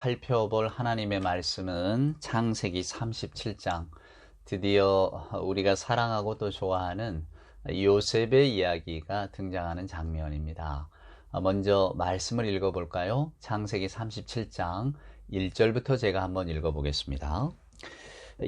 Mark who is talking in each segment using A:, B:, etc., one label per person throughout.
A: 살펴볼 하나님의 말씀은 창세기 37장, 드디어 우리가 사랑하고 또 좋아하는 요셉의 이야기가 등장하는 장면입니다. 먼저 말씀을 읽어볼까요? 창세기 37장 1절부터 제가 한번 읽어보겠습니다.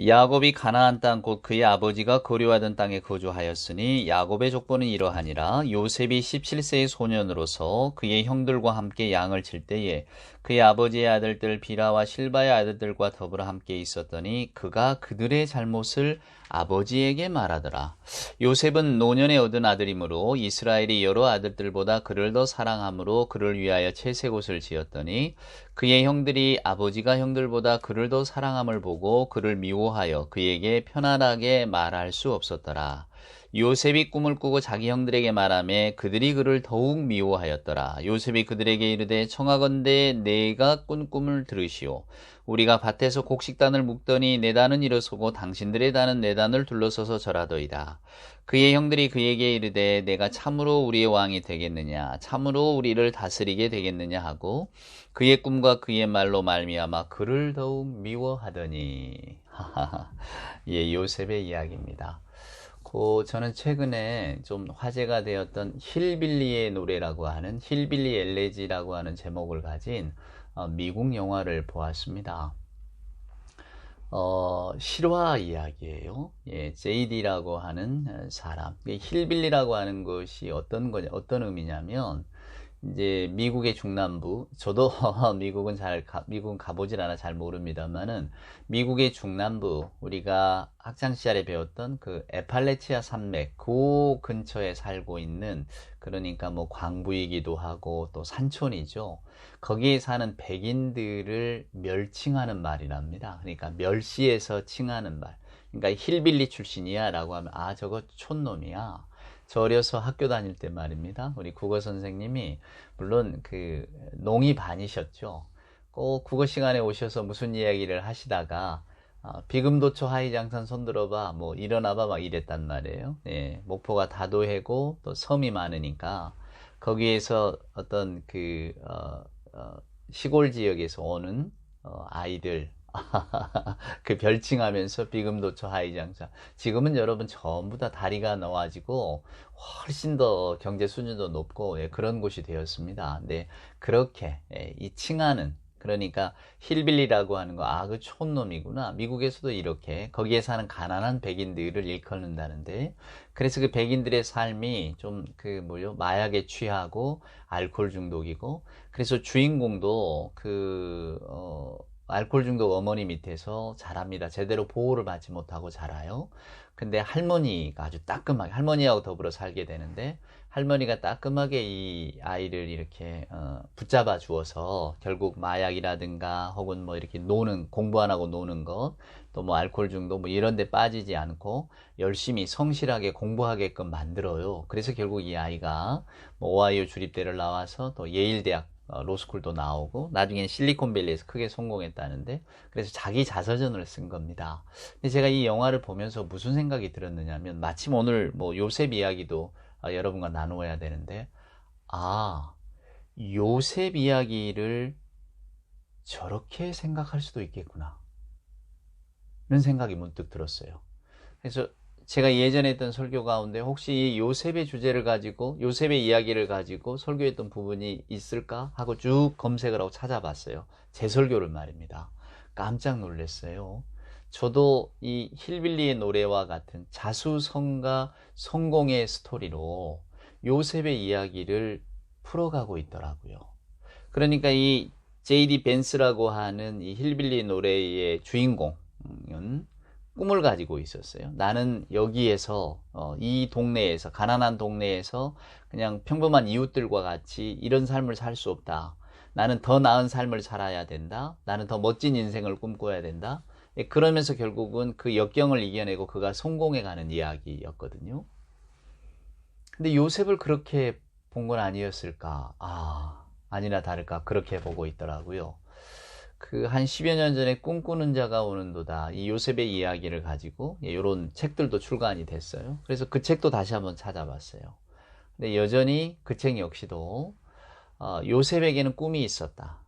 A: 야곱이 가나안 땅 곧 그의 아버지가 거류하던 땅에 거주하였으니 야곱의 족보는 이러하니라. 요셉이 17세의 소년으로서 그의 형들과 함께 양을 칠 때에 그의 아버지의 아들들 비라와 실바의 아들들과 더불어 함께 있었더니 그가 그들의 잘못을 아버지에게 말하더라. 요셉은 노년에 얻은 아들이므로 이스라엘이 여러 아들들보다 그를 더 사랑하므로 그를 위하여 채색 옷을 지었더니 그의 형들이 아버지가 형들보다 그를 더 사랑함을 보고 그를 미워하여 그에게 편안하게 말할 수 없었더라. 요셉이 꿈을 꾸고 자기 형들에게 말하며 그들이 그를 더욱 미워하였더라. 요셉이 그들에게 이르되 청하건대 내가 꾼 꿈을 들으시오. 우리가 밭에서 곡식단을 묶더니 내 단은 일어서고 당신들의 단은 내 단을 둘러서서 절하더이다. 그의 형들이 그에게 이르되 내가 참으로 우리의 왕이 되겠느냐, 참으로 우리를 다스리게 되겠느냐 하고 그의 꿈과 그의 말로 말미암아 그를 더욱 미워하더니. 예, 요셉의 이야기입니다. 저는 최근에 좀 화제가 되었던 힐빌리의 노래라고 하는 힐빌리 엘레지라고 하는 제목을 가진 미국 영화를 보았습니다. 실화 이야기예요. 예, JD라고 하는 사람. 힐빌리라고 하는 것이 어떤 의미냐면, 이제 미국의 중남부, 저도 미국은 가보질 않아 잘 모릅니다만은 미국의 중남부, 우리가 학창 시절에 배웠던 그 에팔레치아 산맥 그 근처에 살고 있는, 그러니까 뭐 광부이기도 하고 또 산촌이죠. 거기에 사는 백인들을 멸칭하는 말이랍니다. 그러니까 멸시해서 칭하는 말. 그러니까 힐빌리 출신이야 라고 하면 저거 촌놈이야. 저 어려서 학교 다닐 때 말입니다. 우리 국어 선생님이 물론 그 농이 반이셨죠. 꼭 국어 시간에 오셔서 무슨 이야기를 하시다가 비금도초 하이장산 손들어봐, 뭐 일어나봐 막 이랬단 말이에요. 예, 목포가 다도해고 또 섬이 많으니까 거기에서 어떤 시골 지역에서 오는 아이들 그 별칭하면서 비금도초 하이장사. 지금은 여러분 전부 다 다리가 나와지고 훨씬 더 경제 수준도 높고, 예, 그런 곳이 되었습니다. 네, 그렇게, 예, 이 칭하는, 그러니까 힐빌리라고 하는 거, 그 촌놈이구나. 미국에서도 이렇게 거기에 사는 가난한 백인들을 일컫는다는데, 그래서 그 백인들의 삶이 좀 마약에 취하고 알코올 중독이고, 그래서 주인공도 알코올 중독 어머니 밑에서 자랍니다. 제대로 보호를 받지 못하고 자라요. 근데 할머니가 아주 따끔하게, 할머니하고 더불어 살게 되는데, 할머니가 따끔하게 이 아이를 이렇게 붙잡아 주어서 결국 마약이라든가 혹은 뭐 이렇게 공부 안 하고 노는 것, 또 뭐 알코올 중독 뭐 이런 데 빠지지 않고 열심히 성실하게 공부하게끔 만들어요. 그래서 결국 이 아이가 뭐 오하이오 주립대를 나와서 또 예일 대학 로스쿨도 나오고 나중엔 실리콘밸리에서 크게 성공했다는데, 그래서 자기 자서전을 쓴 겁니다. 근데 제가 이 영화를 보면서 무슨 생각이 들었느냐면, 마침 오늘 뭐 요셉 이야기도 여러분과 나누어야 되는데, 요셉 이야기를 저렇게 생각할 수도 있겠구나 이런 생각이 문득 들었어요. 그래서 제가 예전에 했던 설교 가운데 혹시 이 요셉의 주제를 가지고, 요셉의 이야기를 가지고 설교했던 부분이 있을까 하고 쭉 검색을 하고 찾아봤어요. 제 설교를 말입니다. 깜짝 놀랐어요. 저도 이 힐빌리의 노래와 같은 자수성가 성공의 스토리로 요셉의 이야기를 풀어가고 있더라고요. 그러니까 이 J.D. 벤스라고 하는 이 힐빌리 노래의 주인공은 꿈을 가지고 있었어요. 나는 여기에서 이 동네에서, 가난한 동네에서 그냥 평범한 이웃들과 같이 이런 삶을 살 수 없다. 나는 더 나은 삶을 살아야 된다. 나는 더 멋진 인생을 꿈꿔야 된다. 그러면서 결국은 그 역경을 이겨내고 그가 성공해가는 이야기였거든요. 근데 요셉을 그렇게 본 건 아니었을까? 아니나 다를까 그렇게 보고 있더라고요. 한 10여 년 전에 꿈꾸는 자가 오는도다, 이 요셉의 이야기를 가지고 이런 책들도 출간이 됐어요. 그래서 그 책도 다시 한번 찾아봤어요. 근데 여전히 그 책 역시도 요셉에게는 꿈이 있었다.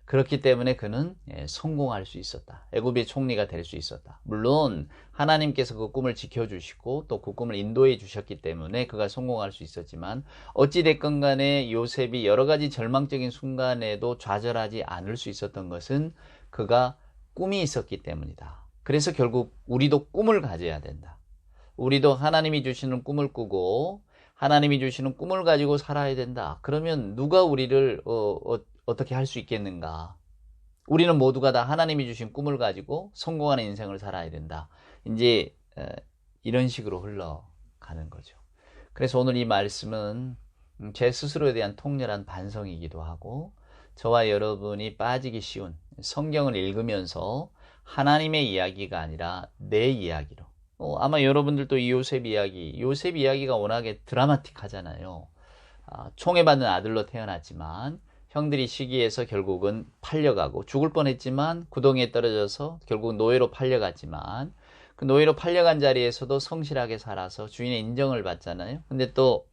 A: 그렇기 때문에 그는 성공할 수 있었다. 애굽의 총리가 될 수 있었다. 물론 하나님께서 그 꿈을 지켜주시고 또 그 꿈을 인도해 주셨기 때문에 그가 성공할 수 있었지만 어찌됐건 간에 요셉이 여러 가지 절망적인 순간에도 좌절하지 않을 수 있었던 것은 그가 꿈이 있었기 때문이다. 그래서 결국 우리도 꿈을 가져야 된다. 우리도 하나님이 주시는 꿈을 꾸고 하나님이 주시는 꿈을 가지고 살아야 된다. 그러면 누가 우리를 어떻게 할 수 있겠는가? 우리는 모두가 다 하나님이 주신 꿈을 가지고 성공하는 인생을 살아야 된다. 이제 이런 식으로 흘러가는 거죠. 그래서 오늘 이 말씀은 제 스스로에 대한 통렬한 반성이기도 하고 저와 여러분이 빠지기 쉬운 성경을 읽으면서 하나님의 이야기가 아니라 내 이야기로 아마 여러분들도 이 요셉 이야기가 워낙에 드라마틱하잖아요. 총에 받는 아들로 태어났지만 형들이 시기해서 결국은 팔려가고 죽을 뻔했지만 구덩이에 떨어져서 결국 노예로 팔려갔지만 그 노예로 팔려간 자리에서도 성실하게 살아서 주인의 인정을 받잖아요. 근데 또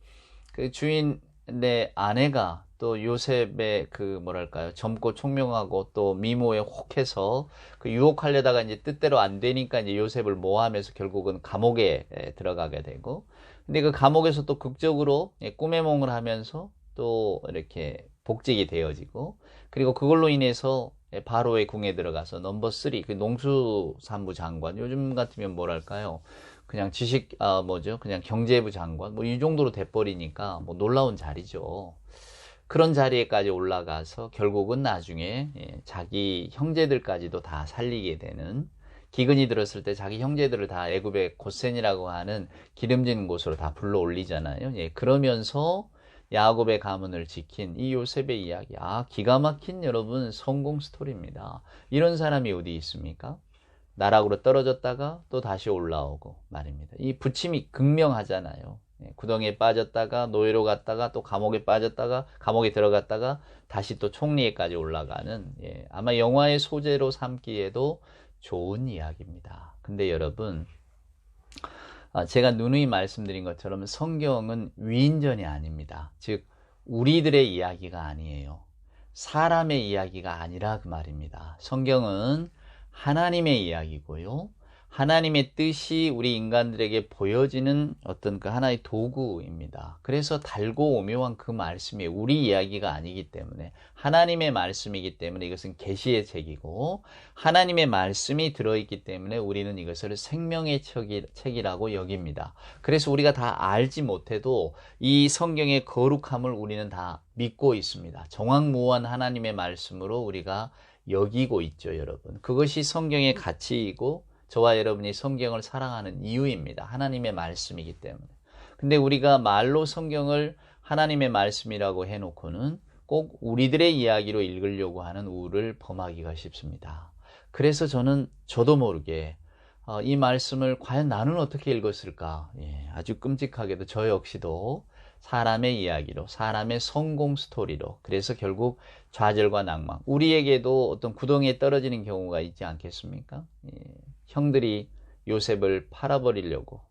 A: 그 주인의 아내가 또 요셉의 그 뭐랄까요 젊고 총명하고 또 미모에 혹해서 그 유혹하려다가 이제 뜻대로 안 되니까 이제 요셉을 모함해서 결국은 감옥에 들어가게 되고 근데 그 감옥에서 또 극적으로 꿈의 몽을 하면서 또 이렇게 복직이 되어지고 그리고 그걸로 인해서 바로의 궁에 들어가서 넘버 3 그 농수산부 장관 요즘 같으면 뭐랄까요 그냥 그냥 경제부 장관 뭐 이 정도로 돼버리니까 뭐 놀라운 자리죠. 그런 자리에까지 올라가서 결국은 나중에 자기 형제들까지도 다 살리게 되는 기근이 들었을 때 자기 형제들을 다 애굽의 고센이라고 하는 기름진 곳으로 다 불러 올리잖아요. 그러면서 야곱의 가문을 지킨 이 요셉의 이야기. 기가 막힌 여러분 성공 스토리입니다. 이런 사람이 어디 있습니까? 나락으로 떨어졌다가 또 다시 올라오고 말입니다. 이 부침이 극명하잖아요. 구덩이에 빠졌다가 노예로 갔다가 또 감옥에 빠졌다가 감옥에 들어갔다가 다시 또 총리에까지 올라가는 아마 영화의 소재로 삼기에도 좋은 이야기입니다. 근데 여러분 제가 누누이 말씀드린 것처럼 성경은 위인전이 아닙니다. 즉 우리들의 이야기가 아니에요. 사람의 이야기가 아니라 그 말입니다. 성경은 하나님의 이야기고요. 하나님의 뜻이 우리 인간들에게 보여지는 어떤 그 하나의 도구입니다. 그래서 달고 오묘한 그 말씀이 우리 이야기가 아니기 때문에 하나님의 말씀이기 때문에 이것은 계시의 책이고 하나님의 말씀이 들어있기 때문에 우리는 이것을 생명의 책이라고 여깁니다. 그래서 우리가 다 알지 못해도 이 성경의 거룩함을 우리는 다 믿고 있습니다. 정확무한 하나님의 말씀으로 우리가 여기고 있죠, 여러분. 그것이 성경의 가치이고 저와 여러분이 성경을 사랑하는 이유입니다. 하나님의 말씀이기 때문에. 근데 우리가 말로 성경을 하나님의 말씀이라고 해놓고는 꼭 우리들의 이야기로 읽으려고 하는 우를 범하기가 쉽습니다. 그래서 저도 모르게 이 말씀을 과연 나는 어떻게 읽었을까? 아주 끔찍하게도 저 역시도 사람의 이야기로, 사람의 성공 스토리로, 그래서 결국 좌절과 낭망, 우리에게도 어떤 구덩이에 떨어지는 경우가 있지 않겠습니까? 형들이 요셉을 팔아버리려고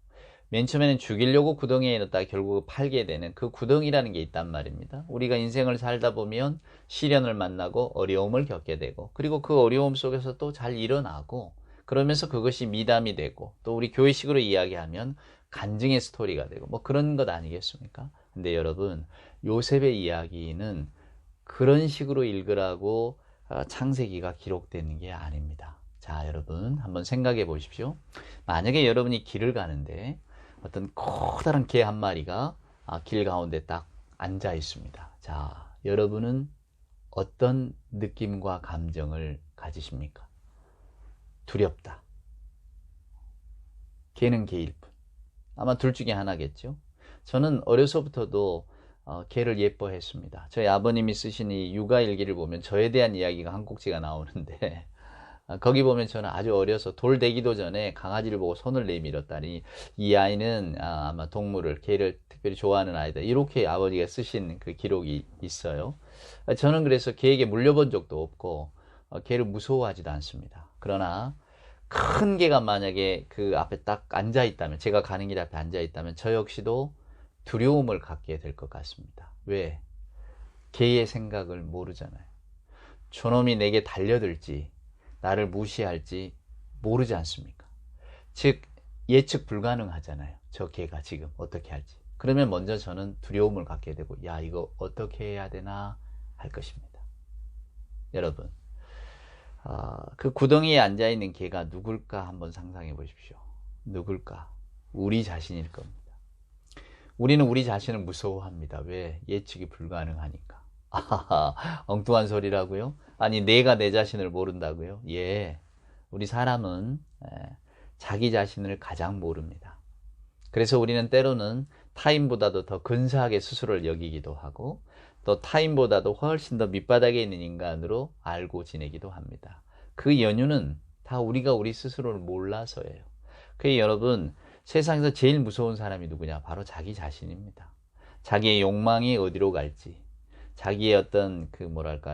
A: 맨 처음에는 죽이려고 구덩이에 넣었다가 결국 팔게 되는 그 구덩이라는 게 있단 말입니다. 우리가 인생을 살다 보면 시련을 만나고 어려움을 겪게 되고 그리고 그 어려움 속에서 또 잘 일어나고 그러면서 그것이 미담이 되고 또 우리 교회식으로 이야기하면 간증의 스토리가 되고 뭐 그런 것 아니겠습니까? 근데 여러분 요셉의 이야기는 그런 식으로 읽으라고 창세기가 기록되는 게 아닙니다. 자, 여러분 한번 생각해 보십시오. 만약에 여러분이 길을 가는데 어떤 커다란 개 한 마리가 길 가운데 딱 앉아 있습니다. 자, 여러분은 어떤 느낌과 감정을 가지십니까? 두렵다. 개는 개일 뿐. 아마 둘 중에 하나겠죠. 저는 어려서부터도 개를 예뻐했습니다. 저희 아버님이 쓰신 이 육아일기를 보면 저에 대한 이야기가 한 꼭지가 나오는데 거기 보면 저는 아주 어려서 돌 되기도 전에 강아지를 보고 손을 내밀었다니 이 아이는 아마 동물을 개를 특별히 좋아하는 아이다 이렇게 아버지가 쓰신 그 기록이 있어요. 저는 그래서 개에게 물려본 적도 없고 개를 무서워하지도 않습니다. 그러나 큰 개가 만약에 그 앞에 딱 앉아 있다면 제가 가는 길 앞에 앉아 있다면 저 역시도 두려움을 갖게 될 것 같습니다. 왜? 개의 생각을 모르잖아요. 저놈이 내게 달려들지 나를 무시할지 모르지 않습니까? 즉 예측 불가능하잖아요. 저 개가 지금 어떻게 할지. 그러면 먼저 저는 두려움을 갖게 되고 야 이거 어떻게 해야 되나 할 것입니다. 여러분 그 구덩이에 앉아있는 개가 누굴까 한번 상상해 보십시오. 누굴까? 우리 자신일 겁니다. 우리는 우리 자신을 무서워합니다. 왜? 예측이 불가능하니까. 엉뚱한 소리라고요? 아니 내가 내 자신을 모른다고요? 예, 우리 사람은 자기 자신을 가장 모릅니다. 그래서 우리는 때로는 타인보다도 더 근사하게 스스로를 여기기도 하고 또 타인보다도 훨씬 더 밑바닥에 있는 인간으로 알고 지내기도 합니다. 그 연유는 다 우리가 우리 스스로를 몰라서예요. 그래서 여러분 세상에서 제일 무서운 사람이 누구냐? 바로 자기 자신입니다. 자기의 욕망이 어디로 갈지 자기의 어떤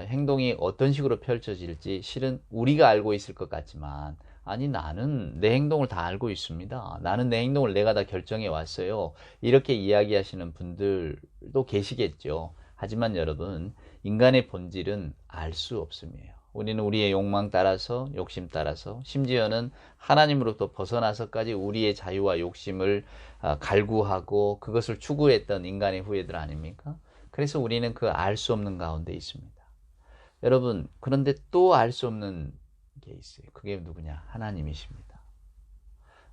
A: 행동이 어떤 식으로 펼쳐질지 실은 우리가 알고 있을 것 같지만 아니 나는 내 행동을 다 알고 있습니다. 나는 내 행동을 내가 다 결정해 왔어요. 이렇게 이야기하시는 분들도 계시겠죠. 하지만 여러분 인간의 본질은 알 수 없음이에요. 우리는 우리의 욕망 따라서 욕심 따라서 심지어는 하나님으로부터 벗어나서까지 우리의 자유와 욕심을 갈구하고 그것을 추구했던 인간의 후예들 아닙니까? 그래서 우리는 그 알 수 없는 가운데 있습니다. 여러분 그런데 또 알 수 없는 게 있어요. 그게 누구냐? 하나님이십니다.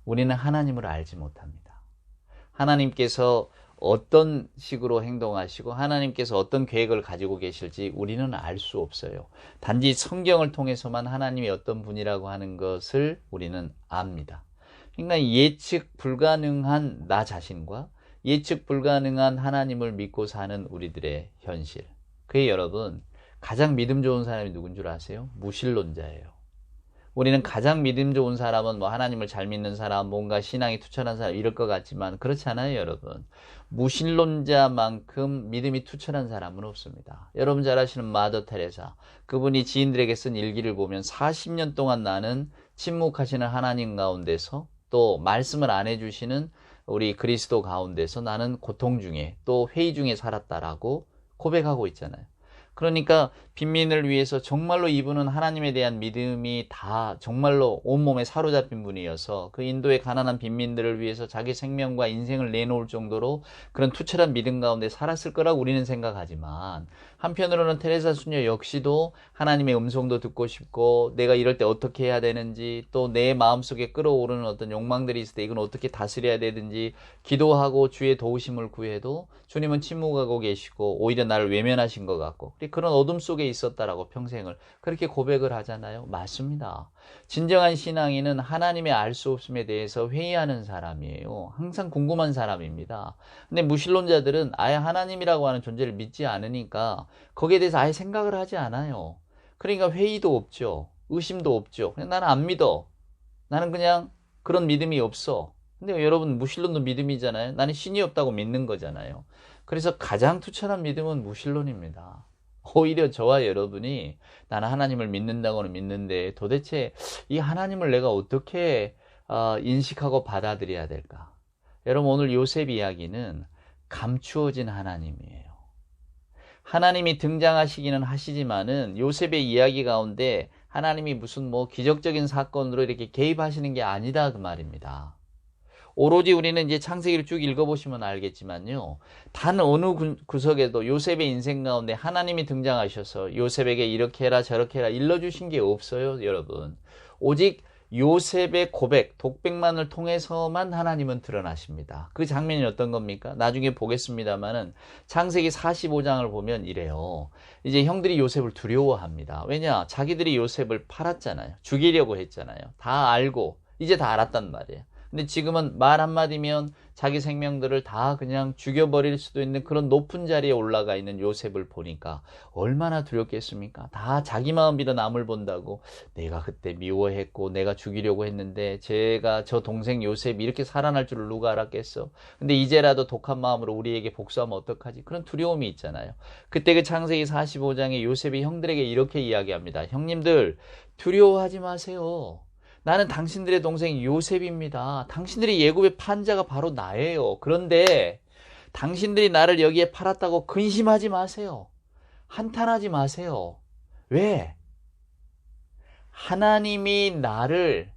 A: 우리는 하나님을 알지 못합니다. 하나님께서 어떤 식으로 행동하시고 하나님께서 어떤 계획을 가지고 계실지 우리는 알 수 없어요. 단지 성경을 통해서만 하나님이 어떤 분이라고 하는 것을 우리는 압니다. 그러니까 예측 불가능한 나 자신과 예측 불가능한 하나님을 믿고 사는 우리들의 현실. 그게 여러분 가장 믿음 좋은 사람이 누군 줄 아세요? 무신론자예요. 우리는 가장 믿음 좋은 사람은 하나님을 잘 믿는 사람, 뭔가 신앙이 투철한 사람 이럴 것 같지만 그렇지 않아요, 여러분. 무신론자만큼 믿음이 투철한 사람은 없습니다. 여러분 잘 아시는 마더 테레사. 그분이 지인들에게 쓴 일기를 보면 40년 동안 나는 침묵하시는 하나님 가운데서 또 말씀을 안 해주시는 우리 그리스도 가운데서 나는 고통 중에 또 회의 중에 살았다라고 고백하고 있잖아요. 그러니까 빈민을 위해서 정말로 이분은 하나님에 대한 믿음이 다 정말로 온몸에 사로잡힌 분이어서 그 인도의 가난한 빈민들을 위해서 자기 생명과 인생을 내놓을 정도로 그런 투철한 믿음 가운데 살았을 거라고 우리는 생각하지만 한편으로는 테레사 수녀 역시도 하나님의 음성도 듣고 싶고 내가 이럴 때 어떻게 해야 되는지 또 내 마음속에 끌어오르는 어떤 욕망들이 있을 때 이건 어떻게 다스려야 되는지 기도하고 주의 도우심을 구해도 주님은 침묵하고 계시고 오히려 나를 외면하신 것 같고 그런 어둠 속에 있었다라고 평생을 그렇게 고백을 하잖아요. 맞습니다. 진정한 신앙인은 하나님의 알 수 없음에 대해서 회의하는 사람이에요. 항상 궁금한 사람입니다. 근데 무신론자들은 아예 하나님이라고 하는 존재를 믿지 않으니까 거기에 대해서 아예 생각을 하지 않아요. 그러니까 회의도 없죠. 의심도 없죠. 그냥 나는 안 믿어. 나는 그냥 그런 믿음이 없어. 근데 여러분 무신론도 믿음이잖아요. 나는 신이 없다고 믿는 거잖아요. 그래서 가장 투철한 믿음은 무신론입니다. 오히려 저와 여러분이 나는 하나님을 믿는다고는 믿는데 도대체 이 하나님을 내가 어떻게 인식하고 받아들여야 될까? 여러분 오늘 요셉 이야기는 감추어진 하나님이에요. 하나님이 등장하시기는 하시지만은 요셉의 이야기 가운데 하나님이 무슨 기적적인 사건으로 이렇게 개입하시는 게 아니다 그 말입니다. 오로지 우리는 이제 창세기를 쭉 읽어보시면 알겠지만요. 단 어느 구석에도 요셉의 인생 가운데 하나님이 등장하셔서 요셉에게 이렇게 해라 저렇게 해라 일러주신 게 없어요, 여러분. 오직 요셉의 고백, 독백만을 통해서만 하나님은 드러나십니다. 그 장면이 어떤 겁니까? 나중에 보겠습니다만은 창세기 45장을 보면 이래요. 이제 형들이 요셉을 두려워합니다. 왜냐? 자기들이 요셉을 팔았잖아요. 죽이려고 했잖아요. 다 알고 이제 다 알았단 말이에요. 근데 지금은 말 한마디면 자기 생명들을 다 그냥 죽여버릴 수도 있는 그런 높은 자리에 올라가 있는 요셉을 보니까 얼마나 두렵겠습니까? 다 자기 마음 비려 남을 본다고 내가 그때 미워했고 내가 죽이려고 했는데 저 동생 요셉이 이렇게 살아날 줄을 누가 알았겠어? 근데 이제라도 독한 마음으로 우리에게 복수하면 어떡하지? 그런 두려움이 있잖아요. 그때 그 창세기 45장에 요셉이 형들에게 이렇게 이야기합니다. 형님들 두려워하지 마세요. 나는 당신들의 동생 요셉입니다. 당신들이 예굽에 판 자가 바로 나예요. 그런데 당신들이 나를 여기에 팔았다고 근심하지 마세요. 한탄하지 마세요. 왜? 하나님이 나를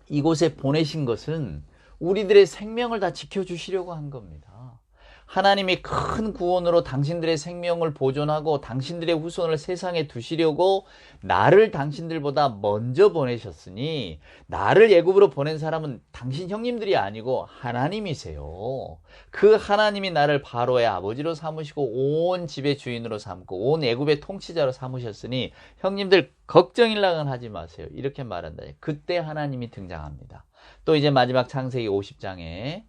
A: 이곳에 보내신 것은 우리들의 생명을 다 지켜주시려고 한 겁니다. 하나님이 큰 구원으로 당신들의 생명을 보존하고 당신들의 후손을 세상에 두시려고 나를 당신들보다 먼저 보내셨으니, 나를 애굽으로 보낸 사람은 당신 형님들이 아니고 하나님이세요. 그 하나님이 나를 바로의 아버지로 삼으시고 온 집의 주인으로 삼고 온 애굽의 통치자로 삼으셨으니 형님들 걱정일랑은 하지 마세요. 이렇게 말한다. 그때 하나님이 등장합니다. 또 이제 마지막 창세기 50장에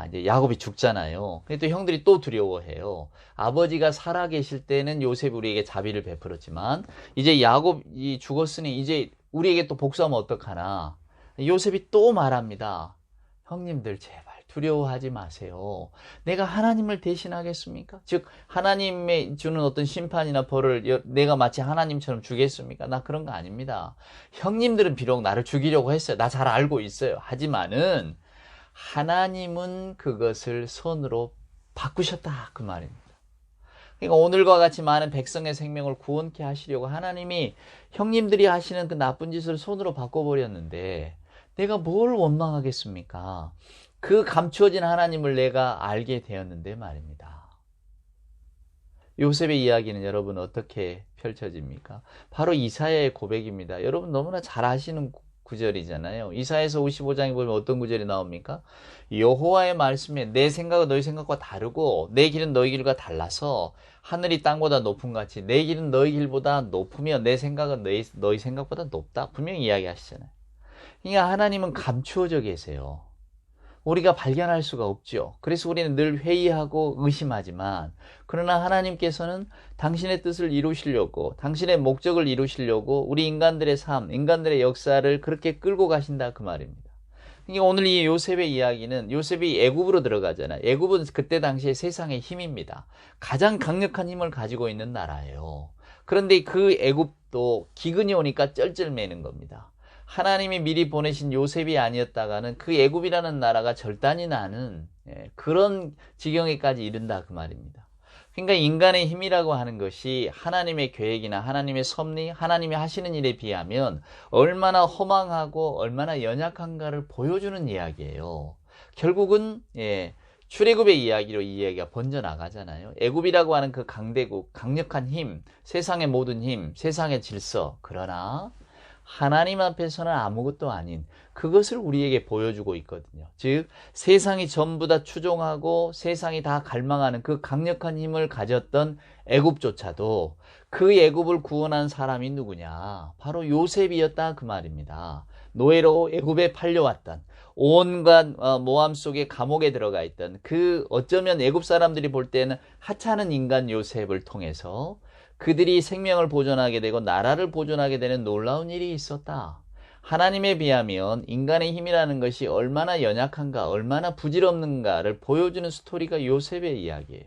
A: 이제 야곱이 죽잖아요. 근데 또 형들이 또 두려워해요. 아버지가 살아계실 때는 요셉이 우리에게 자비를 베풀었지만 이제 야곱이 죽었으니 이제 우리에게 또 복수하면 어떡하나. 요셉이 또 말합니다. 형님들 제발 두려워하지 마세요. 내가 하나님을 대신하겠습니까? 즉 하나님의 주는 어떤 심판이나 벌을 내가 마치 하나님처럼 주겠습니까? 나 그런 거 아닙니다. 형님들은 비록 나를 죽이려고 했어요. 나 잘 알고 있어요. 하지만은 하나님은 그것을 손으로 바꾸셨다, 그 말입니다. 그러니까 오늘과 같이 많은 백성의 생명을 구원케 하시려고 하나님이 형님들이 하시는 그 나쁜 짓을 손으로 바꿔버렸는데 내가 뭘 원망하겠습니까? 그 감추어진 하나님을 내가 알게 되었는데 말입니다. 요셉의 이야기는 여러분 어떻게 펼쳐집니까? 바로 이사야의 고백입니다. 여러분 너무나 잘 아시는 구절이잖아요. 이사야서 55장에 보면 어떤 구절이 나옵니까? 여호와의 말씀에 내 생각은 너희 생각과 다르고 내 길은 너희 길과 달라서 하늘이 땅보다 높은 같이 내 길은 너희 길보다 높으며 내 생각은 너희 생각보다 높다. 분명히 이야기하시잖아요. 그러니까 하나님은 감추어져 계세요. 우리가 발견할 수가 없죠. 그래서 우리는 늘 회의하고 의심하지만, 그러나 하나님께서는 당신의 뜻을 이루시려고, 당신의 목적을 이루시려고 우리 인간들의 삶, 인간들의 역사를 그렇게 끌고 가신다, 그 말입니다. 그러니까 오늘 이 요셉의 이야기는, 요셉이 애굽으로 들어가잖아요. 애굽은 그때 당시에 세상의 힘입니다. 가장 강력한 힘을 가지고 있는 나라예요. 그런데 그 애굽도 기근이 오니까 쩔쩔매는 겁니다. 하나님이 미리 보내신 요셉이 아니었다가는 그 애굽이라는 나라가 절단이 나는 그런 지경에까지 이른다, 그 말입니다. 그러니까 인간의 힘이라고 하는 것이 하나님의 계획이나 하나님의 섭리, 하나님이 하시는 일에 비하면 얼마나 허망하고 얼마나 연약한가를 보여주는 이야기예요. 결국은 출애굽의 이야기로 이 이야기가 번져나가잖아요. 애굽이라고 하는 그 강대국, 강력한 힘, 세상의 모든 힘, 세상의 질서. 그러나 하나님 앞에서는 아무것도 아닌 그것을 우리에게 보여주고 있거든요. 즉 세상이 전부 다 추종하고 세상이 다 갈망하는 그 강력한 힘을 가졌던 애굽조차도 그 애굽을 구원한 사람이 누구냐? 바로 요셉이었다, 그 말입니다. 노예로 애굽에 팔려왔던, 온갖 모함 속에 감옥에 들어가 있던 그 어쩌면 애굽 사람들이 볼 때는 하찮은 인간 요셉을 통해서 그들이 생명을 보존하게 되고 나라를 보존하게 되는 놀라운 일이 있었다. 하나님에 비하면 인간의 힘이라는 것이 얼마나 연약한가, 얼마나 부질없는가를 보여주는 스토리가 요셉의 이야기예요.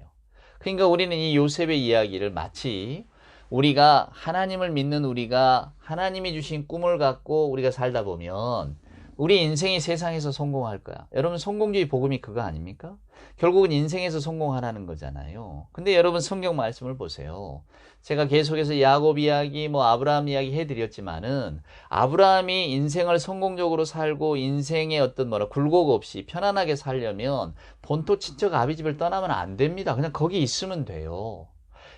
A: 그러니까 우리는 이 요셉의 이야기를 마치 우리가 하나님을 믿는 우리가 하나님이 주신 꿈을 갖고 우리가 살다 보면 우리 인생이 세상에서 성공할 거야. 여러분 성공주의 복음이 그거 아닙니까? 결국은 인생에서 성공하라는 거잖아요. 근데 여러분 성경 말씀을 보세요. 제가 계속해서 야곱 이야기, 아브라함 이야기 해드렸지만은 아브라함이 인생을 성공적으로 살고 인생의 어떤 굴곡 없이 편안하게 살려면 본토 친척 아비집을 떠나면 안 됩니다. 그냥 거기 있으면 돼요.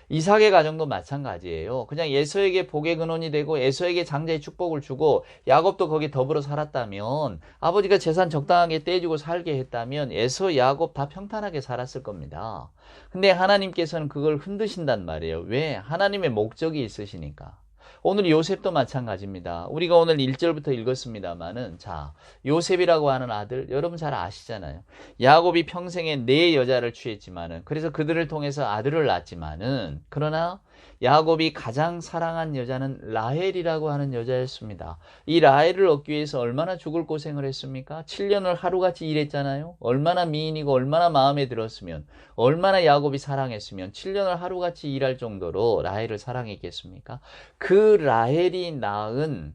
A: 이삭의 가정도 마찬가지예요. 그냥 에서에게 복의 근원이 되고 에서에게 장자의 축복을 주고 야곱도 거기 더불어 살았다면, 아버지가 재산 적당하게 떼주고 살게 했다면 에서, 야곱 다 평탄하게 살았을 겁니다. 근데 하나님께서는 그걸 흔드신단 말이에요. 왜? 하나님의 목적이 있으시니까. 오늘 요셉도 마찬가지입니다. 우리가 오늘 1절부터 읽었습니다마는, 자, 요셉이라고 하는 아들, 여러분 잘 아시잖아요. 야곱이 평생에 4여자를 취했지만은, 그래서 그들을 통해서 아들을 낳았지만은, 그러나 야곱이 가장 사랑한 여자는 라헬이라고 하는 여자였습니다. 이 라헬을 얻기 위해서 얼마나 죽을 고생을 했습니까? 7년을 하루같이 일했잖아요. 얼마나 미인이고 얼마나 마음에 들었으면, 얼마나 야곱이 사랑했으면 7년을 하루같이 일할 정도로 라헬을 사랑했겠습니까? 그 라헬이 낳은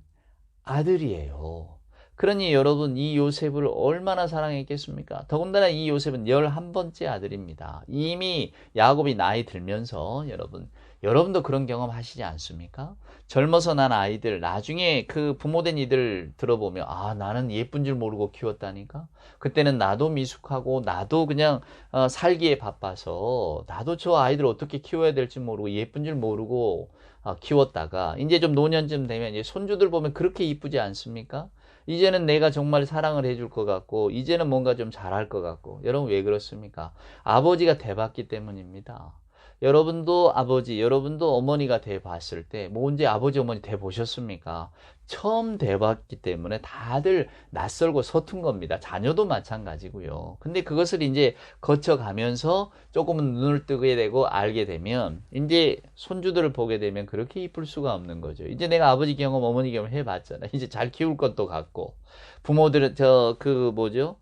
A: 아들이에요. 그러니 여러분 이 요셉을 얼마나 사랑했겠습니까? 더군다나 이 요셉은 11번째 아들입니다. 이미 야곱이 나이 들면서 여러분 여러분도 그런 경험 하시지 않습니까? 젊어서 난 아이들 나중에 그 부모된 이들 들어보면 아 나는 예쁜 줄 모르고 키웠다니까. 그때는 나도 미숙하고 나도 그냥 살기에 바빠서 나도 저 아이들 어떻게 키워야 될지 모르고 예쁜 줄 모르고 키웠다가 이제 좀 노년쯤 되면 이제 손주들 보면 그렇게 이쁘지 않습니까? 이제는 내가 정말 사랑을 해줄 것 같고 이제는 뭔가 좀 잘할 것 같고. 여러분 왜 그렇습니까? 아버지가 돼봤기 때문입니다. 여러분도 아버지, 여러분도 어머니가 돼 봤을 때 뭐 언제 아버지 어머니 돼 보셨습니까? 처음 돼 봤기 때문에 다들 낯설고 서툰 겁니다. 자녀도 마찬가지고요. 근데 그것을 이제 거쳐가면서 조금은 눈을 뜨게 되고 알게 되면 이제 손주들을 보게 되면 그렇게 이쁠 수가 없는 거죠. 이제 내가 아버지 경험, 어머니 경험 해봤잖아. 이제 잘 키울 것도 같고 부모들은 뭐죠?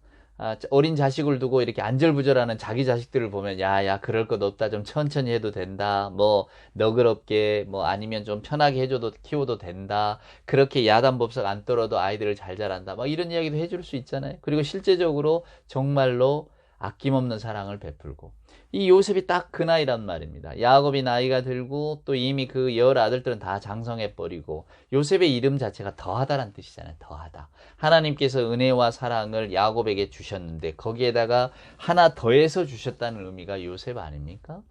A: 어린 자식을 두고 이렇게 안절부절하는 자기 자식들을 보면 야야 그럴 것 없다 좀 천천히 해도 된다 뭐 너그럽게 뭐 아니면 좀 편하게 해줘도 키워도 된다 그렇게 야단법석 안 떨어도 아이들을 잘 자란다 막 이런 이야기도 해줄 수 있잖아요. 그리고 실제적으로 정말로 아낌없는 사랑을 베풀고 이 요셉이 딱 그 나이란 말입니다. 야곱이 나이가 들고 또 이미 그 열 아들들은 다 장성해 버리고 요셉의 이름 자체가 더하다란 뜻이잖아요. 더하다. 하나님께서 은혜와 사랑을 야곱에게 주셨는데 거기에다가 하나 더해서 주셨다는 의미가 요셉 아닙니까?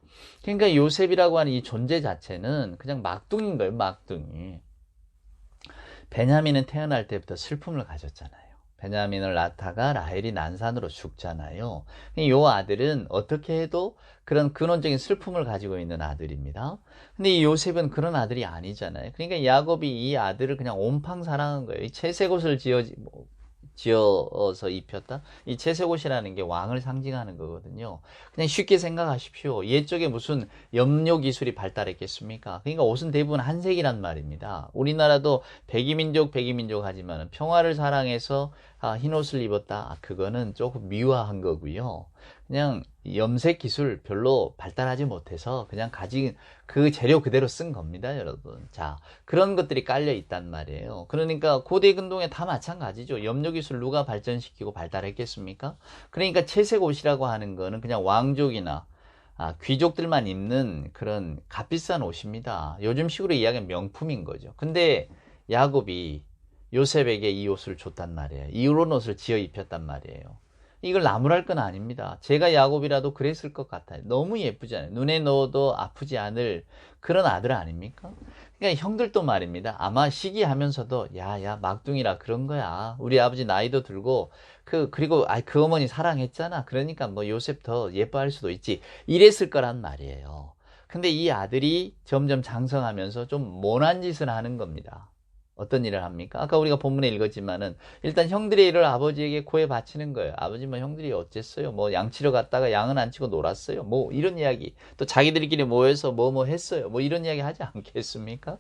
A: 그러니까 요셉이라고 하는 이 존재 자체는 그냥 막둥이인 거예요. 막둥이. 베냐민은 태어날 때부터 슬픔을 가졌잖아요. 베냐민을 낳다가 라헬이 난산으로 죽잖아요. 이 아들은 어떻게 해도 그런 근원적인 슬픔을 가지고 있는 아들입니다. 근데 이 요셉은 그런 아들이 아니잖아요. 그러니까 야곱이 이 아들을 그냥 온팡 사랑한 거예요. 이 채색 옷을 지어서 입혔다. 이 채색옷이라는 게 왕을 상징하는 거거든요. 그냥 쉽게 생각하십시오. 옛적에 무슨 염료 기술이 발달했겠습니까? 그러니까 옷은 대부분 한색이란 말입니다. 우리나라도 백이민족 하지만 평화를 사랑해서 흰 옷을 입었다. 그거는 조금 미화한 거고요. 그냥 염색 기술 별로 발달하지 못해서 그냥 가진 그 재료 그대로 쓴 겁니다, 여러분. 자, 그런 것들이 깔려 있단 말이에요. 그러니까 고대 근동에 다 마찬가지죠. 염료 기술 누가 발전시키고 발달했겠습니까? 그러니까 채색 옷이라고 하는 거는 그냥 왕족이나 귀족들만 입는 그런 값비싼 옷입니다. 요즘 식으로 이야기하면 명품인 거죠. 근데 야곱이 요셉에게 이 옷을 줬단 말이에요. 이런 옷을 지어 입혔단 말이에요. 이걸 나무랄 건 아닙니다. 제가 야곱이라도 그랬을 것 같아요. 너무 예쁘잖아요. 눈에 넣어도 아프지 않을 그런 아들 아닙니까? 그러니까 형들도 말입니다. 아마 시기하면서도 야야 막둥이라 그런 거야. 우리 아버지 나이도 들고 그리고 그 어머니 사랑했잖아. 그러니까 뭐 요셉 더 예뻐할 수도 있지. 이랬을 거란 말이에요. 근데 이 아들이 점점 장성하면서 좀 모난 짓을 하는 겁니다. 어떤 일을 합니까? 아까 우리가 본문에 읽었지만은 일단 형들의 일을 아버지에게 고해 바치는 거예요. 아버지 뭐 형들이 어쨌어요? 뭐 양치러 갔다가 양은 안 치고 놀았어요? 뭐 이런 이야기. 또 자기들끼리 모여서 뭐 했어요? 뭐 이런 이야기 하지 않겠습니까?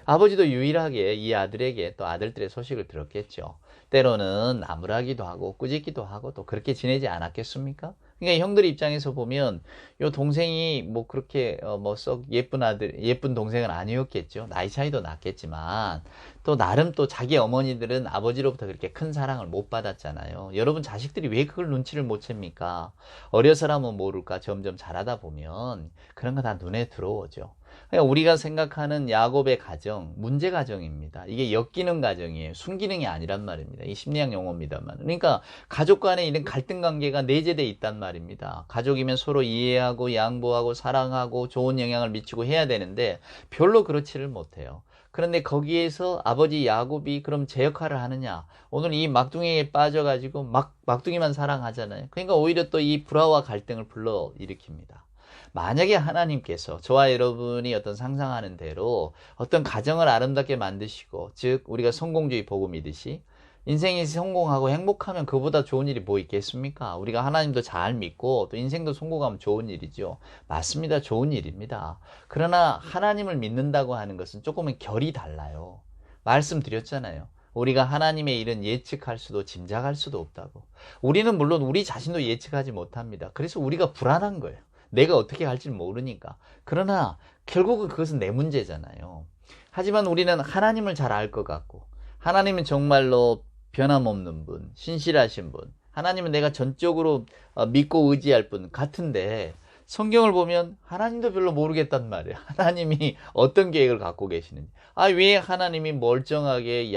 A: 아버지도 유일하게 이 아들에게 또 아들들의 소식을 들었겠죠. 때로는 나무라기도 하고 꾸짖기도 하고 또 그렇게 지내지 않았겠습니까? 그러니까 형들 입장에서 보면 요 동생이 뭐 그렇게 뭐 썩 예쁜 동생은 아니었겠죠. 나이 차이도 났겠지만 또 나름 또 자기 어머니들은 아버지로부터 그렇게 큰 사랑을 못 받았잖아요. 여러분 자식들이 왜 그걸 눈치를 못 챕니까? 어려서라면 모를까 점점 자라다 보면 그런 거 다 눈에 들어오죠. 그러니까 우리가 생각하는 야곱의 가정, 문제 가정입니다. 이게 엮이는 가정이에요. 순기능이 아니란 말입니다. 이 심리학 용어입니다만. 그러니까 가족 간에 이런 갈등 관계가 내재되어 있단 말입니다. 가족이면 서로 이해하고 양보하고 사랑하고 좋은 영향을 미치고 해야 되는데 별로 그렇지를 못해요. 그런데 거기에서 아버지 야곱이 그럼 제 역할을 하느냐? 오늘 이 막둥이에 빠져가지고 막둥이만 사랑하잖아요. 그러니까 오히려 또 이 불화와 갈등을 불러일으킵니다. 만약에 하나님께서 저와 여러분이 어떤 상상하는 대로 어떤 가정을 아름답게 만드시고 즉 우리가 성공주의 복음이듯이 인생이 성공하고 행복하면 그보다 좋은 일이 뭐 있겠습니까? 우리가 하나님도 잘 믿고 또 인생도 성공하면 좋은 일이죠. 맞습니다. 좋은 일입니다. 그러나 하나님을 믿는다고 하는 것은 조금은 결이 달라요. 말씀드렸잖아요. 우리가 하나님의 일은 예측할 수도 짐작할 수도 없다고. 우리는 물론 우리 자신도 예측하지 못합니다. 그래서 우리가 불안한 거예요. 내가 어떻게 할지 모르니까. 그러나 결국은 그것은 내 문제잖아요. 하지만 우리는 하나님을 잘 알 것 같고 하나님은 정말로 변함없는 분, 신실하신 분, 하나님은 내가 전적으로 믿고 의지할 분 같은데 성경을 보면 하나님도 별로 모르겠단 말이에요. 하나님이 어떤 계획을 갖고 계시는지. 왜 하나님이 멀쩡하게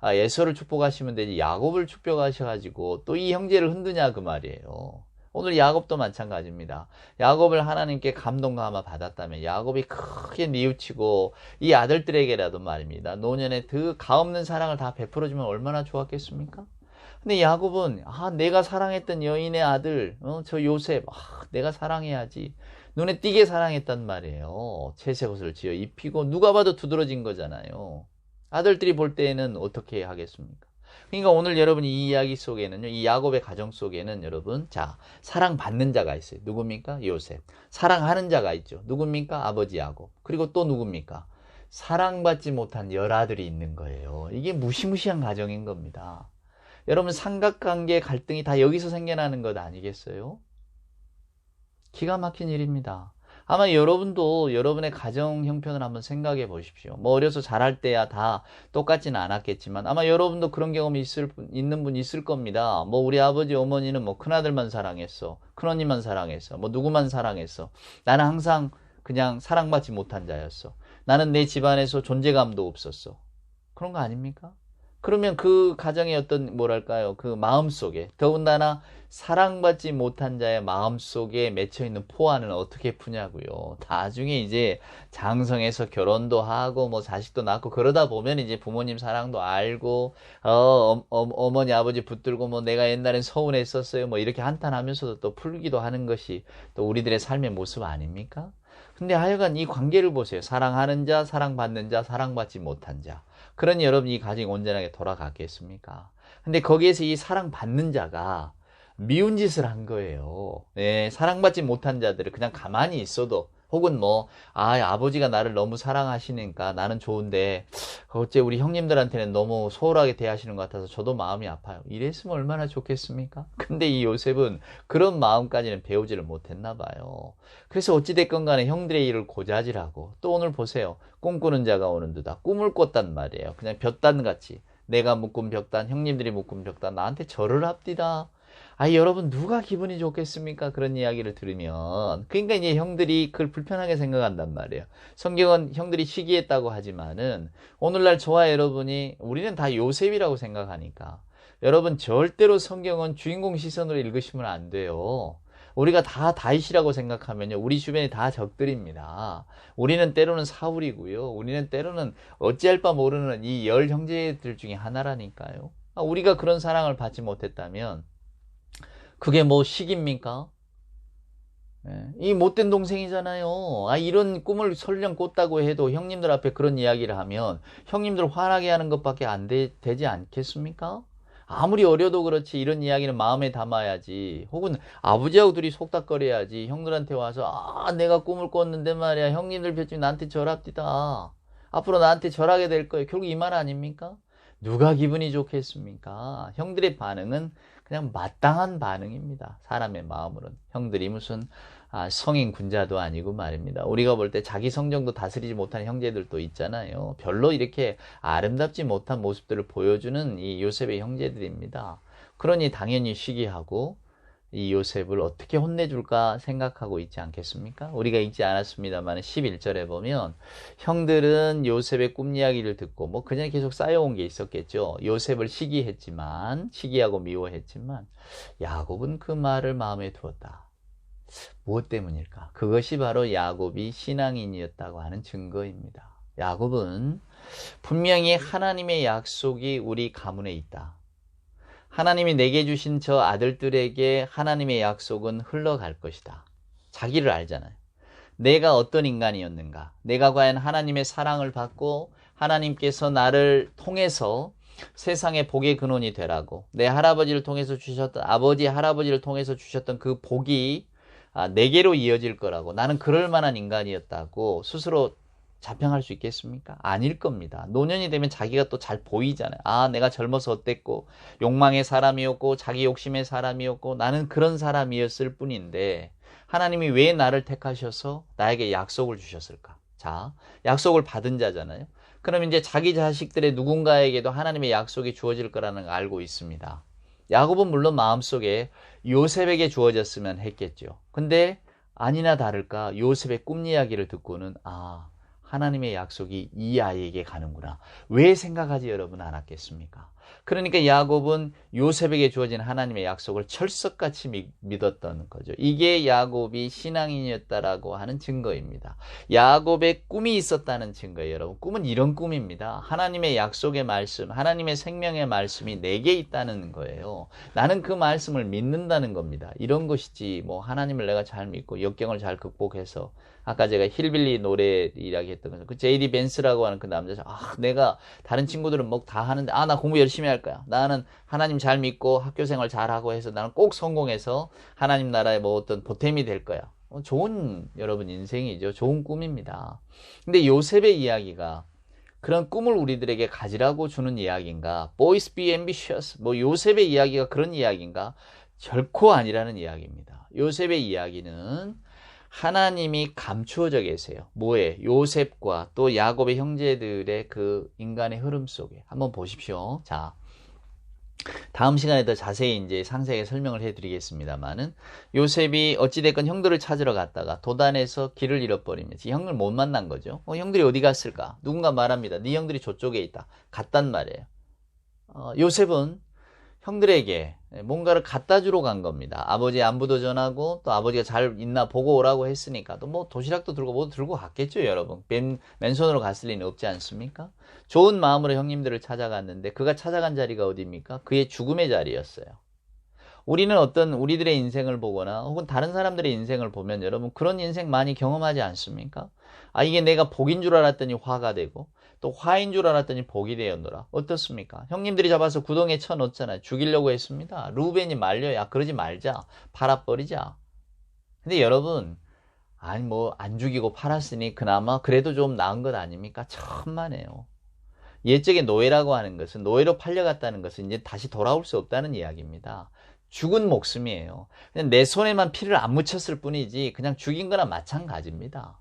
A: 에서를 축복하시면 되지 야곱을 축복하셔가지고 또 이 형제를 흔드냐 그 말이에요. 오늘 야곱도 마찬가지입니다. 야곱을 하나님께 감동과 아마 받았다면 야곱이 크게 뉘우치고 이 아들들에게라도 말입니다. 노년에 그 가없는 사랑을 다 베풀어주면 얼마나 좋았겠습니까? 근데 야곱은 내가 사랑했던 여인의 아들 저 요셉 내가 사랑해야지. 눈에 띄게 사랑했단 말이에요. 채색 옷을 지어 입히고 누가 봐도 두드러진 거잖아요. 아들들이 볼 때에는 어떻게 하겠습니까? 그러니까 오늘 여러분 이 이야기 속에는요, 이 야곱의 가정 속에는 여러분, 사랑받는 자가 있어요. 누굽니까? 요셉. 사랑하는 자가 있죠. 누굽니까? 아버지 야곱. 그리고 또 누굽니까? 사랑받지 못한 열아들이 있는 거예요. 이게 무시무시한 가정인 겁니다. 여러분 삼각관계 갈등이 다 여기서 생겨나는 것 아니겠어요? 기가 막힌 일입니다. 아마 여러분도 여러분의 가정 형편을 한번 생각해 보십시오. 어려서 자랄 때야 다 똑같지는 않았겠지만 아마 여러분도 그런 경험이 있는 분 있을 겁니다. 우리 아버지 어머니는 큰아들만 사랑했어. 큰언니만 사랑했어. 누구만 사랑했어. 나는 항상 그냥 사랑받지 못한 자였어. 나는 내 집안에서 존재감도 없었어. 그런 거 아닙니까? 그러면 그 가정의 어떤 그 마음속에 더군다나 사랑받지 못한 자의 마음속에 맺혀있는 포화는 어떻게 푸냐고요. 나중에 이제 장성해서 결혼도 하고 자식도 낳고 그러다 보면 이제 부모님 사랑도 알고 어머니 아버지 붙들고 내가 옛날엔 서운했었어요 이렇게 한탄하면서도 또 풀기도 하는 것이 또 우리들의 삶의 모습 아닙니까? 근데 하여간 이 관계를 보세요. 사랑하는 자, 사랑받는 자, 사랑받지 못한 자. 그러니 여러분 이 가정이 온전하게 돌아갔겠습니까? 근데 거기에서 이 사랑받는 자가 미운 짓을 한 거예요. 사랑받지 못한 자들을 그냥 가만히 있어도 혹은 아버지가 나를 너무 사랑하시니까 나는 좋은데 어째 우리 형님들한테는 너무 소홀하게 대하시는 것 같아서 저도 마음이 아파요. 이랬으면 얼마나 좋겠습니까? 근데 이 요셉은 그런 마음까지는 배우지를 못했나 봐요. 그래서 어찌됐건 간에 형들의 일을 고자질하고 또 오늘 보세요. 꿈꾸는 자가 오는 듯다. 꿈을 꿨단 말이에요. 그냥 볕단같이 내가 묶은 벽단, 형님들이 묶은 벽단 나한테 절을 합디다. 여러분 누가 기분이 좋겠습니까? 그런 이야기를 들으면. 그러니까 이제 형들이 그걸 불편하게 생각한단 말이에요. 성경은 형들이 시기했다고 하지만은 오늘날 저와 여러분이 우리는 다 요셉이라고 생각하니까 여러분 절대로 성경은 주인공 시선으로 읽으시면 안 돼요. 우리가 다 다윗이라고 생각하면요. 우리 주변이 다 적들입니다. 우리는 때로는 사울이고요. 우리는 때로는 어찌할 바 모르는 이 열 형제들 중에 하나라니까요. 우리가 그런 사랑을 받지 못했다면 그게 시기입니까? 이 못된 동생이잖아요. 이런 꿈을 설령 꿨다고 해도 형님들 앞에 그런 이야기를 하면 형님들 화나게 하는 것밖에 되지 않겠습니까? 아무리 어려도 그렇지 이런 이야기는 마음에 담아야지. 혹은 아버지하고 둘이 속닥거려야지. 형들한테 와서 내가 꿈을 꿨는데 말이야. 형님들 볕중에 나한테 절합디다. 앞으로 나한테 절하게 될 거예요. 결국 이 말 아닙니까? 누가 기분이 좋겠습니까? 형들의 반응은 그냥 마땅한 반응입니다. 사람의 마음으로는. 형들이 무슨 성인 군자도 아니고 말입니다. 우리가 볼 때 자기 성정도 다스리지 못하는 형제들도 있잖아요. 별로 이렇게 아름답지 못한 모습들을 보여주는 이 요셉의 형제들입니다. 그러니 당연히 시기하고 이 요셉을 어떻게 혼내줄까 생각하고 있지 않겠습니까? 우리가 읽지 않았습니다만 11절에 보면 형들은 요셉의 꿈 이야기를 듣고 그냥 계속 쌓여온 게 있었겠죠. 요셉을 시기하고 미워했지만 야곱은 그 말을 마음에 두었다. 무엇 때문일까? 그것이 바로 야곱이 신앙인이었다고 하는 증거입니다. 야곱은 분명히 하나님의 약속이 우리 가문에 있다. 하나님이 내게 주신 저 아들들에게 하나님의 약속은 흘러갈 것이다. 자기를 알잖아요. 내가 어떤 인간이었는가? 내가 과연 하나님의 사랑을 받고 하나님께서 나를 통해서 세상의 복의 근원이 되라고 내 할아버지를 통해서 주셨던 아버지 할아버지를 통해서 주셨던 그 복이 내게로 이어질 거라고 나는 그럴 만한 인간이었다고 스스로 자평할 수 있겠습니까? 아닐 겁니다. 노년이 되면 자기가 또 잘 보이잖아요. 내가 젊어서 어땠고 욕망의 사람이었고 자기 욕심의 사람이었고 나는 그런 사람이었을 뿐인데 하나님이 왜 나를 택하셔서 나에게 약속을 주셨을까? 자, 약속을 받은 자잖아요. 그럼 이제 자기 자식들의 누군가에게도 하나님의 약속이 주어질 거라는 걸 알고 있습니다. 야곱은 물론 마음속에 요셉에게 주어졌으면 했겠죠. 근데 아니나 다를까 요셉의 꿈 이야기를 듣고는 하나님의 약속이 이 아이에게 가는구나. 왜 생각하지 여러분 않았겠습니까? 그러니까 야곱은 요셉에게 주어진 하나님의 약속을 철석같이 믿었던 거죠. 이게 야곱이 신앙인이었다라고 하는 증거입니다. 야곱의 꿈이 있었다는 증거예요. 여러분, 꿈은 이런 꿈입니다. 하나님의 약속의 말씀, 하나님의 생명의 말씀이 내게 있다는 거예요. 나는 그 말씀을 믿는다는 겁니다. 이런 것이지 뭐 하나님을 내가 잘 믿고 역경을 잘 극복해서, 아까 제가 힐빌리 노래 이야기했던 거죠. 그 제이디 벤스라고 하는 그 남자, 내가 다른 친구들은 뭐 다 하는데 나 공부 열심히 할 거야. 나는 하나님 잘 믿고 학교 생활 잘하고 해서 나는 꼭 성공해서 하나님 나라의 뭐 어떤 보탬이 될 거야. 좋은 여러분 인생이죠. 좋은 꿈입니다. 근데 요셉의 이야기가 그런 꿈을 우리들에게 가지라고 주는 이야기인가? Boys be ambitious. 뭐 요셉의 이야기가 그런 이야기인가? 결코 아니라는 이야기입니다. 요셉의 이야기는 하나님이 감추어져 계세요. 뭐에? 요셉과 또 야곱의 형제들의 그 인간의 흐름 속에. 한번 보십시오. 자, 다음 시간에 더 자세히 이제 상세하게 설명을 해드리겠습니다만은, 요셉이 어찌됐건 형들을 찾으러 갔다가 도단에서 길을 잃어버리면서 형을 못 만난 거죠. 형들이 어디 갔을까? 누군가 말합니다. 네 형들이 저쪽에 있다. 갔단 말이에요. 요셉은 형들에게 뭔가를 갖다 주러 간 겁니다. 아버지 안부도 전하고 또 아버지가 잘 있나 보고 오라고 했으니까 또 뭐 도시락도 들고 뭐 들고 갔겠죠, 여러분. 맨손으로 갔을 리는 없지 않습니까? 좋은 마음으로 형님들을 찾아갔는데 그가 찾아간 자리가 어디입니까? 그의 죽음의 자리였어요. 우리는 우리들의 인생을 보거나 혹은 다른 사람들의 인생을 보면 여러분 그런 인생 많이 경험하지 않습니까? 이게 내가 복인 줄 알았더니 화가 되고 또 화인 줄 알았더니 복이 되었노라. 어떻습니까? 형님들이 잡아서 구덩이에 쳐넣었잖아요. 죽이려고 했습니다. 루벤이 말려야 그러지 말자. 팔아버리자. 근데 여러분 뭐 안 죽이고 팔았으니 그나마 그래도 좀 나은 것 아닙니까? 천만에요. 옛적의 노예라고 하는 것은, 노예로 팔려갔다는 것은 이제 다시 돌아올 수 없다는 이야기입니다. 죽은 목숨이에요. 그냥 내 손에만 피를 안 묻혔을 뿐이지 그냥 죽인 거나 마찬가지입니다.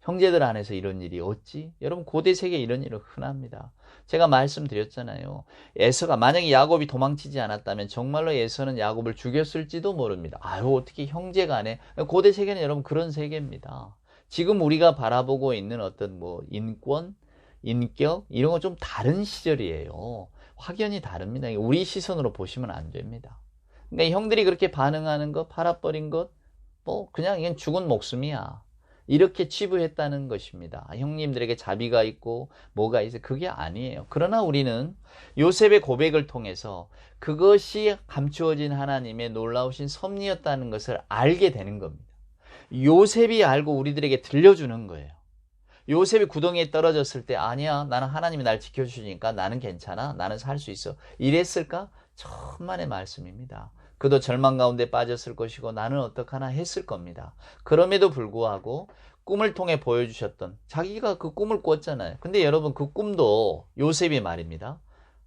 A: 형제들 안에서 이런 일이 어찌? 여러분 고대 세계에 이런 일은 흔합니다. 제가 말씀드렸잖아요. 에서가 만약에 야곱이 도망치지 않았다면 정말로 에서는 야곱을 죽였을지도 모릅니다. 어떻게 형제 간에. 고대 세계는 여러분 그런 세계입니다. 지금 우리가 바라보고 있는 어떤 뭐 인권, 인격 이런 건 좀 다른 시절이에요. 확연히 다릅니다. 우리 시선으로 보시면 안 됩니다. 그러니까 형들이 그렇게 반응하는 것, 팔아버린 것, 뭐 그냥 이건 죽은 목숨이야. 이렇게 치부했다는 것입니다. 형님들에게 자비가 있고 뭐가 있어, 그게 아니에요. 그러나 우리는 요셉의 고백을 통해서 그것이 감추어진 하나님의 놀라우신 섭리였다는 것을 알게 되는 겁니다. 요셉이 알고 우리들에게 들려주는 거예요. 요셉이 구덩이에 떨어졌을 때 아니야, 나는 하나님이 날 지켜주시니까 나는 괜찮아, 나는 살 수 있어, 이랬을까? 천만의 말씀입니다. 그도 절망 가운데 빠졌을 것이고 나는 어떡하나 했을 겁니다. 그럼에도 불구하고 꿈을 통해 보여주셨던, 자기가 그 꿈을 꿨잖아요. 근데 여러분 그 꿈도 요셉이 말입니다.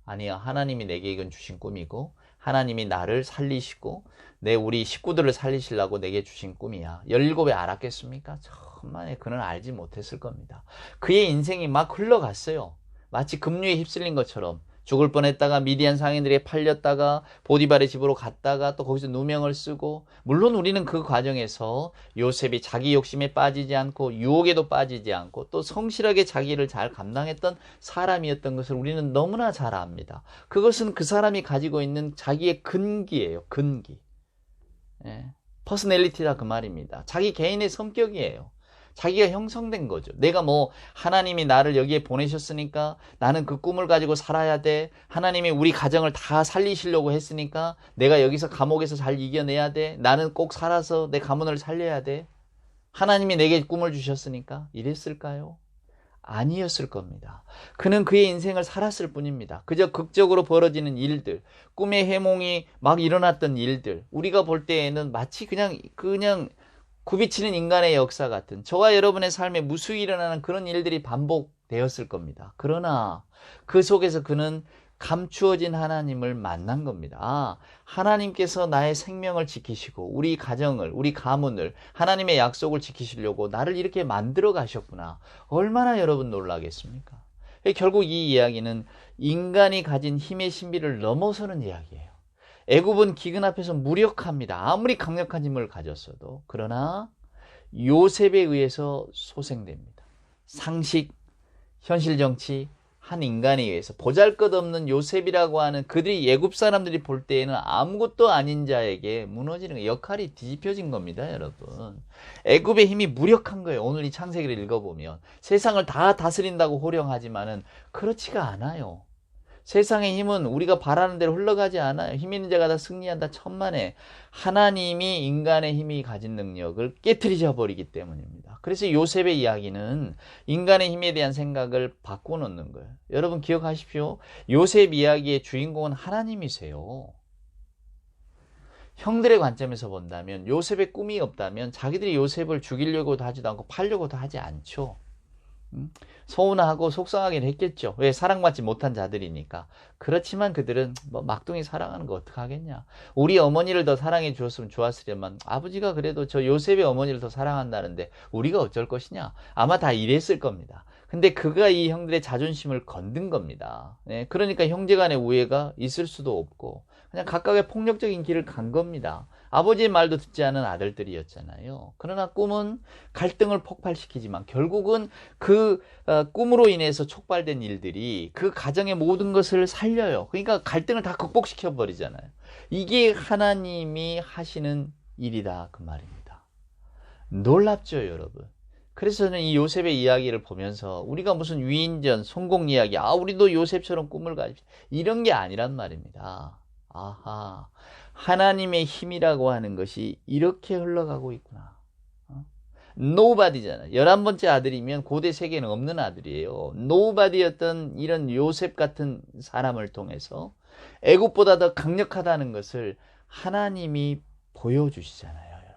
A: 아니야, 하나님이 내게 이건 주신 꿈이고 하나님이 나를 살리시고 우리 식구들을 살리시려고 내게 주신 꿈이야. 17에 알았겠습니까? 천만에 그는 알지 못했을 겁니다. 그의 인생이 막 흘러갔어요. 마치 급류에 휩쓸린 것처럼. 죽을 뻔했다가 미디안 상인들에게 팔렸다가 보디발의 집으로 갔다가 또 거기서 누명을 쓰고, 물론 우리는 그 과정에서 요셉이 자기 욕심에 빠지지 않고 유혹에도 빠지지 않고 또 성실하게 자기를 잘 감당했던 사람이었던 것을 우리는 너무나 잘 압니다. 그것은 그 사람이 가지고 있는 자기의 근기예요. 근기. 퍼스널리티다 그 말입니다. 자기 개인의 성격이에요. 자기가 형성된 거죠. 내가 뭐 하나님이 나를 여기에 보내셨으니까 나는 그 꿈을 가지고 살아야 돼. 하나님이 우리 가정을 다 살리시려고 했으니까 내가 여기서 감옥에서 잘 이겨내야 돼. 나는 꼭 살아서 내 가문을 살려야 돼. 하나님이 내게 꿈을 주셨으니까. 이랬을까요? 아니었을 겁니다. 그는 그의 인생을 살았을 뿐입니다. 그저 극적으로 벌어지는 일들, 꿈의 해몽이 막 일어났던 일들, 우리가 볼 때에는 마치 그냥 굽이치는 인간의 역사 같은, 저와 여러분의 삶에 무수히 일어나는 그런 일들이 반복되었을 겁니다. 그러나 그 속에서 그는 감추어진 하나님을 만난 겁니다. 하나님께서 나의 생명을 지키시고 우리 가정을, 우리 가문을, 하나님의 약속을 지키시려고 나를 이렇게 만들어 가셨구나. 얼마나 여러분 놀라겠습니까? 결국 이 이야기는 인간이 가진 힘의 신비를 넘어서는 이야기예요. 애굽은 기근 앞에서 무력합니다. 아무리 강력한 힘을 가졌어도. 그러나 요셉에 의해서 소생됩니다. 상식, 현실 정치, 한 인간에 의해서 보잘것없는 요셉이라고 하는 그들이 애굽 사람들이 볼 때에는 아무것도 아닌 자에게 무너지는 거예요. 역할이 뒤집혀진 겁니다, 여러분. 애굽의 힘이 무력한 거예요. 오늘 이 창세기를 읽어보면 세상을 다 다스린다고 호령하지만은 그렇지가 않아요. 세상의 힘은 우리가 바라는 대로 흘러가지 않아요. 힘 있는 자가 다 승리한다 천만에. 하나님이 인간의 힘이 가진 능력을 깨트리져 버리기 때문입니다. 그래서 요셉의 이야기는 인간의 힘에 대한 생각을 바꿔놓는 거예요. 여러분 기억하십시오. 요셉 이야기의 주인공은 하나님이세요. 형들의 관점에서 본다면 요셉의 꿈이 없다면 자기들이 요셉을 죽이려고도 하지도 않고 팔려고도 하지 않죠. 서운하고 속상하긴 했겠죠. 왜? 사랑받지 못한 자들이니까. 그렇지만 그들은 뭐 막둥이 사랑하는 거 어떡하겠냐. 우리 어머니를 더 사랑해 주었으면 좋았으려만 아버지가 그래도 저 요셉의 어머니를 더 사랑한다는데 우리가 어쩔 것이냐. 아마 다 이랬을 겁니다. 근데 그가 이 형들의 자존심을 건든 겁니다. 네, 그러니까 형제간의 우애가 있을 수도 없고 그냥 각각의 폭력적인 길을 간 겁니다. 아버지의 말도 듣지 않은 아들들이었잖아요. 그러나 꿈은 갈등을 폭발시키지만 결국은 그 꿈으로 인해서 촉발된 일들이 그 가정의 모든 것을 살려요. 그러니까 갈등을 다 극복시켜 버리잖아요. 이게 하나님이 하시는 일이다 그 말입니다. 놀랍죠, 여러분. 그래서 저는 이 요셉의 이야기를 보면서 우리가 무슨 위인전, 성공 이야기, 우리도 요셉처럼 꿈을 가집시다. 이런 게 아니란 말입니다. 아하, 하나님의 힘이라고 하는 것이 이렇게 흘러가고 있구나. 노바디잖아. 11번째 아들이면 고대 세계에는 없는 아들이에요. 노바디였던 이런 요셉 같은 사람을 통해서 애굽보다 더 강력하다는 것을 하나님이 보여주시잖아요, 여러분.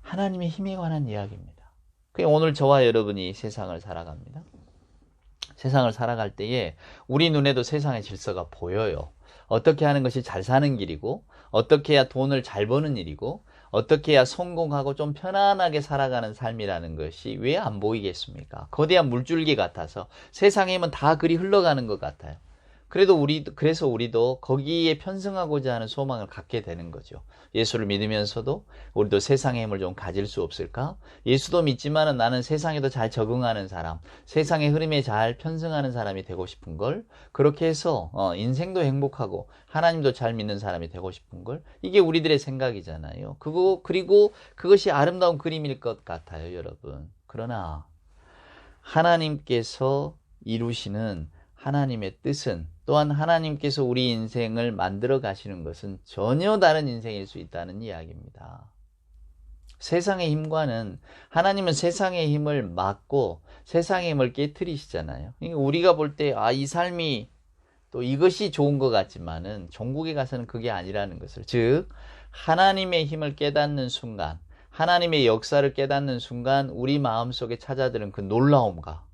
A: 하나님의 힘에 관한 이야기입니다. 오늘 저와 여러분이 세상을 살아갑니다. 세상을 살아갈 때에 우리 눈에도 세상의 질서가 보여요. 어떻게 하는 것이 잘 사는 길이고 어떻게 해야 돈을 잘 버는 일이고 어떻게 해야 성공하고 좀 편안하게 살아가는 삶이라는 것이 왜 안 보이겠습니까? 거대한 물줄기 같아서 세상에 힘은 다 그리 흘러가는 것 같아요. 그래서 우리도 거기에 편승하고자 하는 소망을 갖게 되는 거죠. 예수를 믿으면서도 우리도 세상의 힘을 좀 가질 수 없을까? 예수도 믿지만은 나는 세상에도 잘 적응하는 사람, 세상의 흐름에 잘 편승하는 사람이 되고 싶은 걸, 그렇게 해서 인생도 행복하고 하나님도 잘 믿는 사람이 되고 싶은 걸, 이게 우리들의 생각이잖아요. 그리고 그것이 아름다운 그림일 것 같아요, 여러분. 그러나 하나님께서 이루시는 하나님의 뜻은, 또한 하나님께서 우리 인생을 만들어 가시는 것은 전혀 다른 인생일 수 있다는 이야기입니다. 세상의 힘과는, 하나님은 세상의 힘을 막고 세상의 힘을 깨트리시잖아요. 우리가 볼 때 이 삶이 또 이것이 좋은 것 같지만은 종국에 가서는 그게 아니라는 것을, 즉 하나님의 힘을 깨닫는 순간, 하나님의 역사를 깨닫는 순간 우리 마음속에 찾아드는 그 놀라움과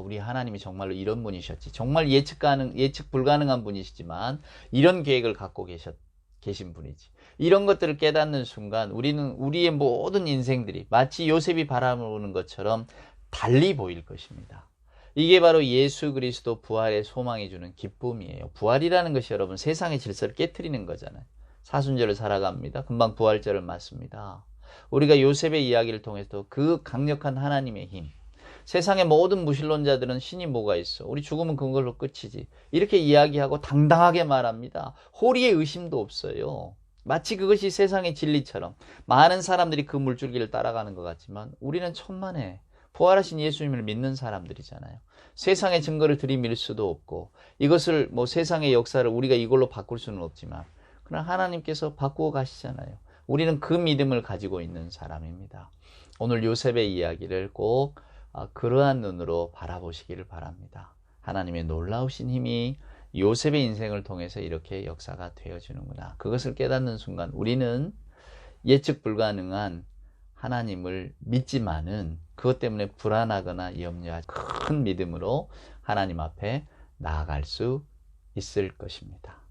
A: 우리 하나님이 정말로 이런 분이셨지. 정말 예측 불가능한 분이시지만 이런 계획을 갖고 계신 분이지. 이런 것들을 깨닫는 순간 우리는 우리의 모든 인생들이 마치 요셉이 바라보는 것처럼 달리 보일 것입니다. 이게 바로 예수 그리스도 부활의 소망이 주는 기쁨이에요. 부활이라는 것이 여러분 세상의 질서를 깨트리는 거잖아요. 사순절을 살아갑니다. 금방 부활절을 맞습니다. 우리가 요셉의 이야기를 통해서 그 강력한 하나님의 힘, 세상의 모든 무신론자들은 신이 뭐가 있어? 우리 죽으면 그걸로 끝이지. 이렇게 이야기하고 당당하게 말합니다. 호리의 의심도 없어요. 마치 그것이 세상의 진리처럼 많은 사람들이 그 물줄기를 따라가는 것 같지만 우리는 천만에 부활하신 예수님을 믿는 사람들이잖아요. 세상의 증거를 들이밀 수도 없고 이것을 세상의 역사를 우리가 이걸로 바꿀 수는 없지만 그러나 하나님께서 바꾸어 가시잖아요. 우리는 그 믿음을 가지고 있는 사람입니다. 오늘 요셉의 이야기를 꼭 그러한 눈으로 바라보시기를 바랍니다. 하나님의 놀라우신 힘이 요셉의 인생을 통해서 이렇게 역사가 되어지는구나. 그것을 깨닫는 순간 우리는 예측 불가능한 하나님을 믿지만은 그것 때문에 불안하거나 염려하지 큰 믿음으로 하나님 앞에 나아갈 수 있을 것입니다.